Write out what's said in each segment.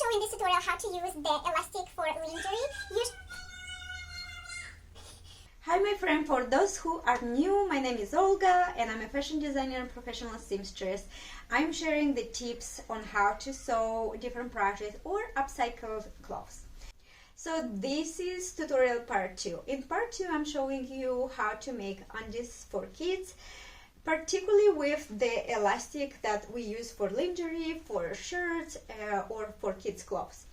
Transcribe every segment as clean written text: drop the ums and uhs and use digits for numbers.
show in this tutorial how to use the elastic for lingerie. Hi my friend, for those who are new, my name is Olga and I'm a fashion designer and professional seamstress. I'm sharing the tips on how to sew different projects or upcycled clothes. So this is tutorial part 2. In part 2 I'm showing you how to make undies for kids, particularly with the elastic that we use for lingerie, for shirts or for kids clothes.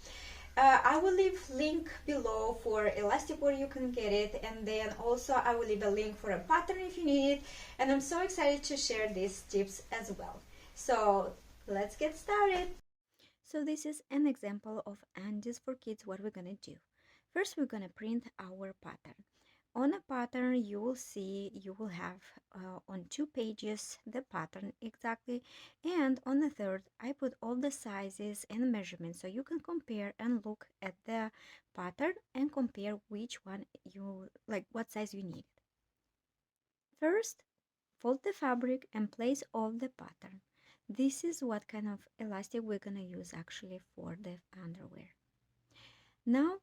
I will leave link below for elastic where you can get it, and then also I will leave a link for a pattern if you need it, and I'm so excited to share these tips as well. So let's get started. So this is an example of undies for kids. What we're gonna do. First we're gonna print our pattern. On a pattern you will see you will have on 2 pages the pattern exactly, and on the third I put all the sizes and measurements so you can compare and look at the pattern and compare which one you like, what size you need. First, fold the fabric and place all the pattern. This is what kind of elastic we're gonna use actually for the underwear. Now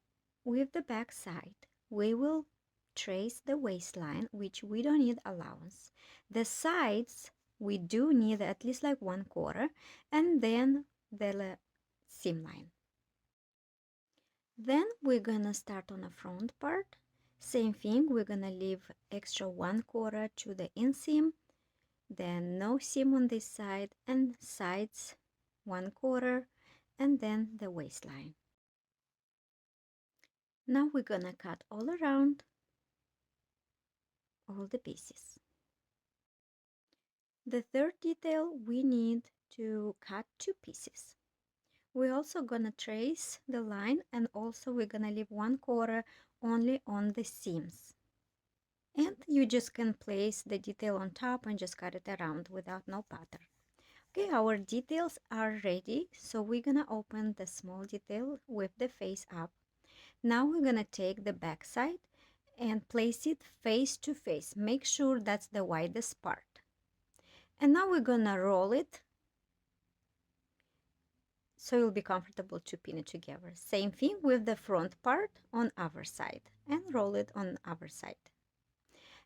with the back side we will trace the waistline, which we don't need allowance. The sides we do need at least like 1/4, and then the seam line. Then we're gonna start on the front part. Same thing, we're gonna leave extra 1/4 to the inseam, then no seam on this side, and sides 1/4, and then the waistline. Now we're gonna cut all around all the pieces. The third detail, we need to cut 2 pieces. We're also gonna trace the line, and also we're gonna leave 1/4 only on the seams. And you just can place the detail on top and just cut it around without no pattern. Okay, our details are ready, so we're gonna open the small detail with the face up. Now we're gonna take the back side and place it face to face. Make sure that's the widest part. And now we're gonna roll it so you'll be comfortable to pin it together. Same thing with the front part on our side, and roll it on our side.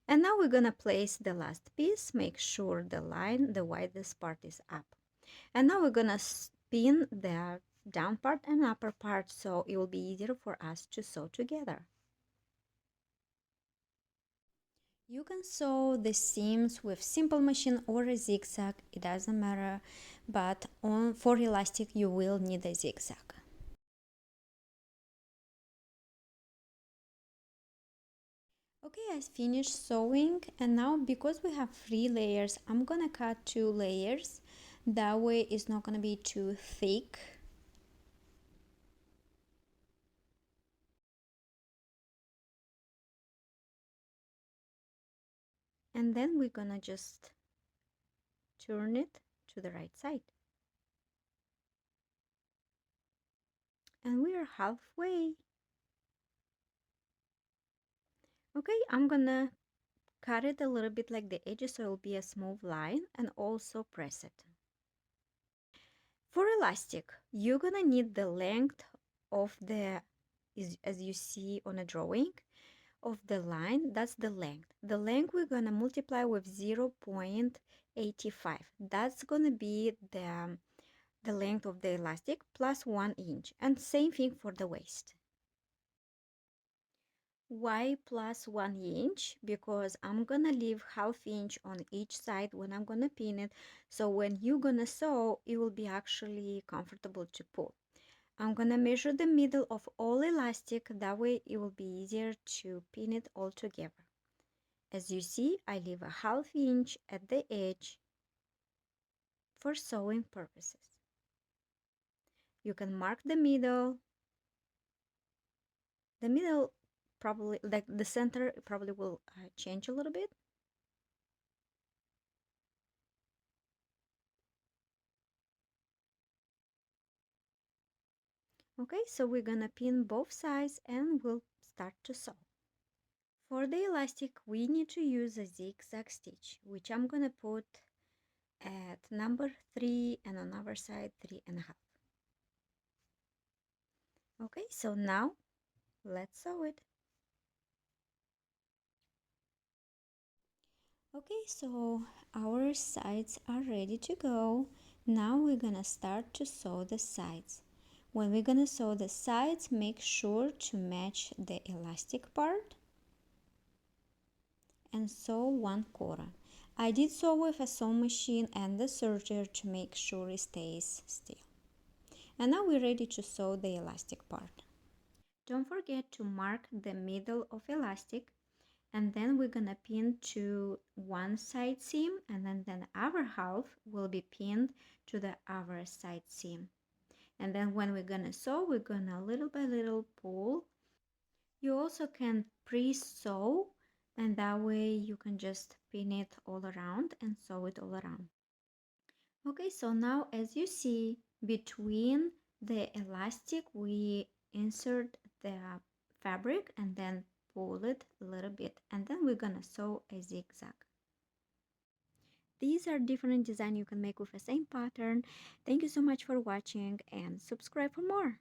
And now we're gonna place the last piece. Make sure the line, the widest part, is up. And now we're gonna pin the down part and upper part so it will be easier for us to sew together. You can sew the seams with simple machine or a zigzag, it doesn't matter, but for elastic you will need a zigzag. Okay, I finished sewing, and now because we have 3 layers, I'm gonna cut 2 layers. That way it's not gonna be too thick. And then we're gonna just turn it to the right side. And we are halfway. Okay, I'm gonna cut it a little bit like the edges so it will be a smooth line, and also press it. For elastic, you're gonna need the length of the, as you see on a drawing, of the line. That's the length. The length we're gonna multiply with 0.85. That's gonna be the length of the elastic plus 1 inch, and same thing for the waist. Why plus 1 inch? Because I'm gonna leave ½ inch on each side when I'm gonna pin it, so when you're gonna sew it will be actually comfortable to pull. I'm gonna measure the middle of all elastic, that way it will be easier to pin it all together. As you see, I leave a ½ inch at the edge for sewing purposes. You can mark the middle. The middle probably, like the center, probably will change a little bit. Okay, so we're gonna pin both sides and we'll start to sew. For the elastic, we need to use a zigzag stitch, which I'm gonna put at number 3, and on our side 3.5. Okay, so now let's sew it. Okay, so our sides are ready to go. Now we're gonna start to sew the sides. When we're gonna sew the sides, make sure to match the elastic part and sew 1/4. I did sew with a sewing machine and the serger to make sure it stays still. And now we're ready to sew the elastic part. Don't forget to mark the middle of elastic, and then we're gonna pin to one side seam, and then the other half will be pinned to the other side seam. And then when we're gonna sew, we're gonna little by little pull. You also can pre-sew, and that way you can just pin it all around and sew it all around. Okay, so now as you see, between the elastic we insert the fabric and then pull it a little bit, and then we're gonna sew a zigzag. These are different designs you can make with the same pattern. Thank you so much for watching and subscribe for more.